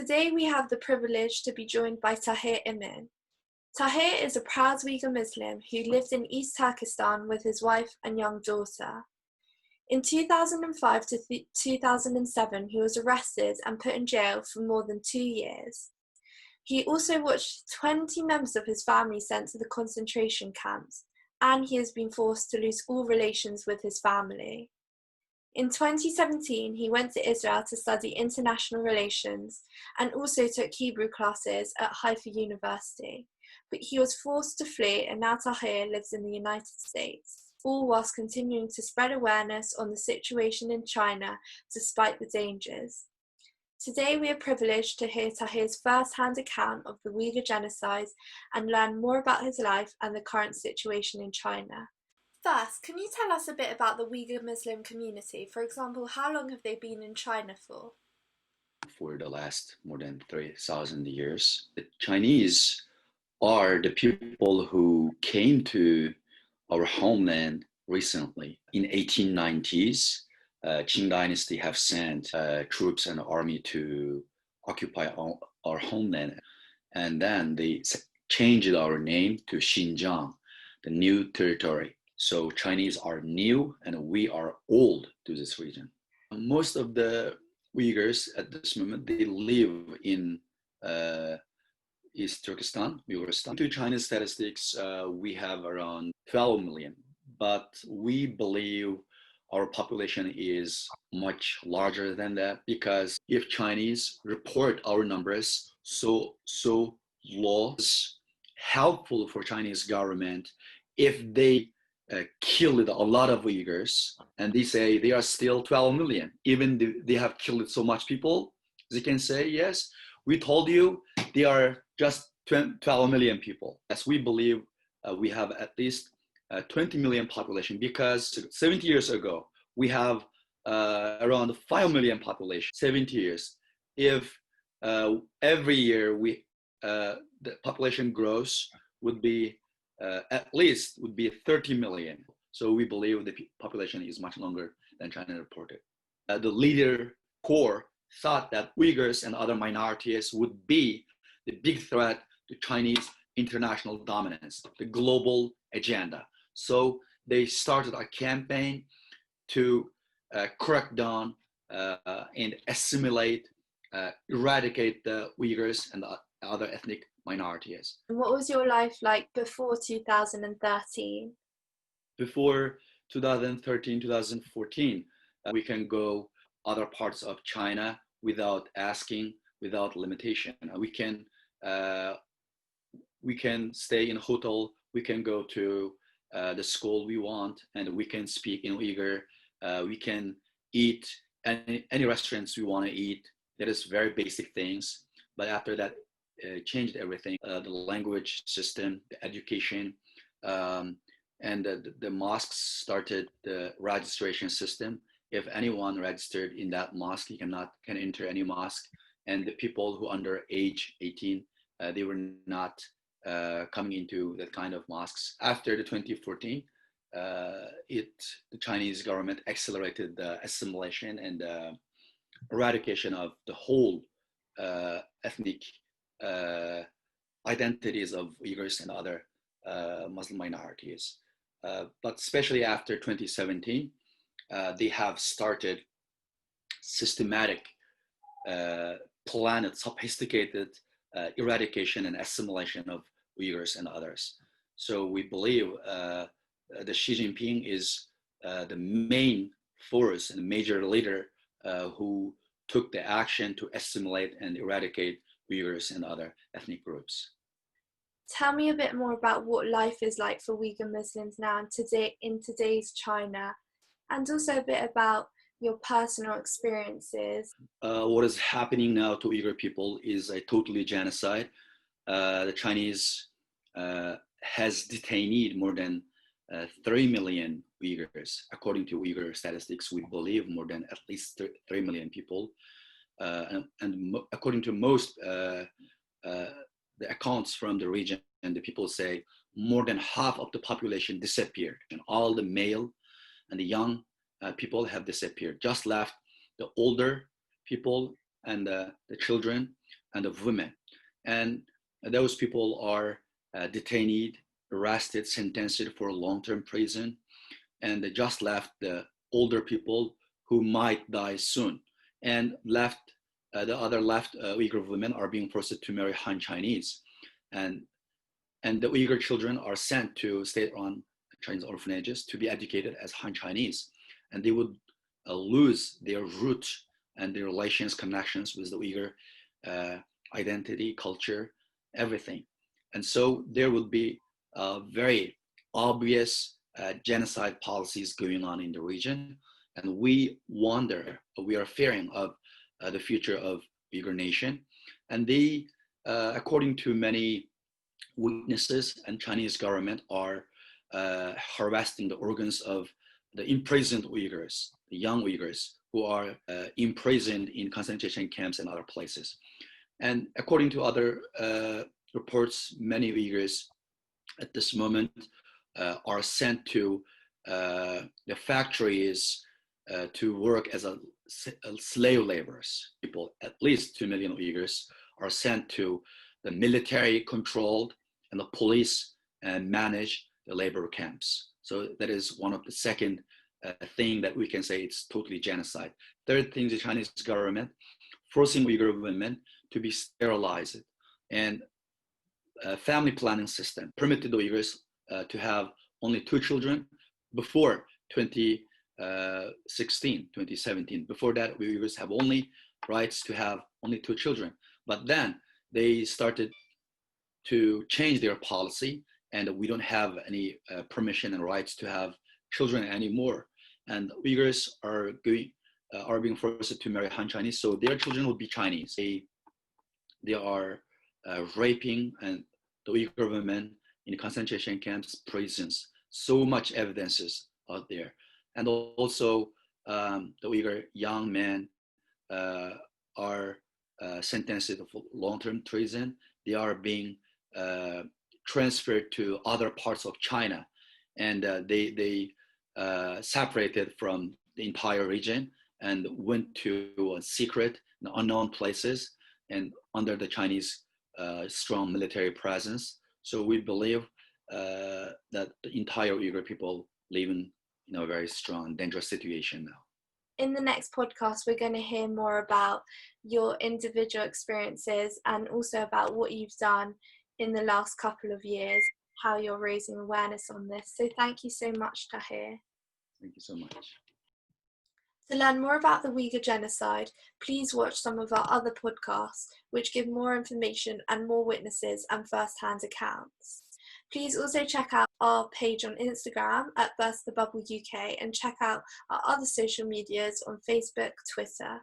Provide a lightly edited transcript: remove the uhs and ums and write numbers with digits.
Today we have the privilege to be joined by Tahir Imin. Tahir is a proud Uyghur Muslim who lived in East Turkestan with his wife and young daughter. In 2005 to 2007, he was arrested and put in jail for more than 2 years. He also watched 20 members of his family sent to the concentration camps, and he has been forced to lose all relations with his family. In 2017, he went to Israel to study international relations and also took Hebrew classes at Haifa University. But he was forced to flee, and now Tahir lives in the United States, all whilst continuing to spread awareness on the situation in China despite the dangers. Today we are privileged to hear Tahir's first-hand account of the Uyghur genocide and learn more about his life and the current situation in China. First, can you tell us a bit about the Uyghur Muslim community? For example, how long have they been in China for? For the last more than 3,000 years. The Chinese are the people who came to our homeland recently. In 1890s, Qing dynasty have sent troops and army to occupy our homeland. And then they changed our name to Xinjiang, the new territory. So Chinese are new and we are old to this region. Most of the Uyghurs at this moment, they live in East Turkestan, Uyghur. To China's statistics, we have around 12 million, but we believe our population is much larger than that, because if Chinese report our numbers so low, it's helpful for Chinese government if they killed a lot of Uyghurs and they say they are still 12 million, even they have killed so much people, they can say, yes, we told you they are just 12 million people. As we believe we have at least 20 million population, because 70 years ago, we have around 5 million population, 70 years. If every year the population grows, would be at least would be 30 million. So we believe the population is much longer than China reported. The leader core thought that Uyghurs and other minorities would be the big threat to Chinese international dominance, the global agenda. So they started a campaign to crack down and assimilate, eradicate the Uyghurs and the other ethnic minorities. What was your life like before 2013? Before 2013, 2014, we can go other parts of China without asking, without limitation. We can stay in a hotel, we can go to the school we want, and we can speak in Uyghur. We can eat any restaurants we want to eat. That is very basic things. But after that, changed everything. The language system, the education, and the mosques started the registration system. If anyone registered in that mosque, you can enter any mosque. And the people who under age 18, they were not coming into that kind of mosques. After the 2014, the Chinese government accelerated the assimilation and eradication of the whole ethnic identities of Uyghurs and other Muslim minorities. But especially after 2017, they have started systematic, planned, sophisticated eradication and assimilation of Uyghurs and others. So we believe the Xi Jinping is the main force and major leader who took the action to assimilate and eradicate Uyghurs and other ethnic groups. Tell me a bit more about what life is like for Uyghur Muslims now in today's China, and also a bit about your personal experiences. What is happening now to Uyghur people is a totally genocide. The Chinese has detained more than 3 million Uyghurs. According to Uyghur statistics, we believe more than at least 3 million people. And according to most the accounts from the region, and the people say more than half of the population disappeared, and all the male and the young people have disappeared. Just left the older people and the children and the women. And those people are detained, arrested, sentenced for long-term prison, and they just left the older people who might die soon, and left the other left Uyghur women are being forced to marry Han Chinese, and the Uyghur children are sent to state-run Chinese orphanages to be educated as Han Chinese, and they would lose their root and their relations, connections with the Uyghur identity, culture, everything. And so there would be very obvious genocide policies going on in the region. And we are fearing of the future of Uyghur nation. And they, according to many witnesses, and Chinese government are harvesting the organs of the imprisoned Uyghurs, the young Uyghurs who are imprisoned in concentration camps and other places. And according to other reports, many Uyghurs at this moment are sent to the factories to work as a slave laborers. People, at least 2 million Uyghurs, are sent to the military controlled and the police and manage the labor camps. So that is one of the second thing that we can say it's totally genocide. Third thing, the Chinese government forcing Uyghur women to be sterilized, and family planning system permitted the Uyghurs to have only 2 children before 2016, 2017. Before that, Uyghurs have only rights to have only 2 children. But then they started to change their policy, and we don't have any permission and rights to have children anymore. And Uyghurs are being forced to marry Han Chinese, so their children will be Chinese. They are raping and the Uyghur women in concentration camps, prisons. So much evidences out there. And also the Uyghur young men are sentenced to long-term prison. They are being transferred to other parts of China, and they separated from the entire region and went to secret and unknown places and under the Chinese strong military presence. So we believe that the entire Uyghur people live in a very strong, dangerous situation now. In the next podcast, we're going to hear more about your individual experiences and also about what you've done in the last couple of years, how you're raising awareness on this. So thank you so much, Tahir. Thank you so much. To learn more about the Uyghur genocide, please watch some of our other podcasts, which give more information and more witnesses and first-hand accounts. Please also check out our page on Instagram at Burst the Bubble UK and check out our other social medias on Facebook, Twitter.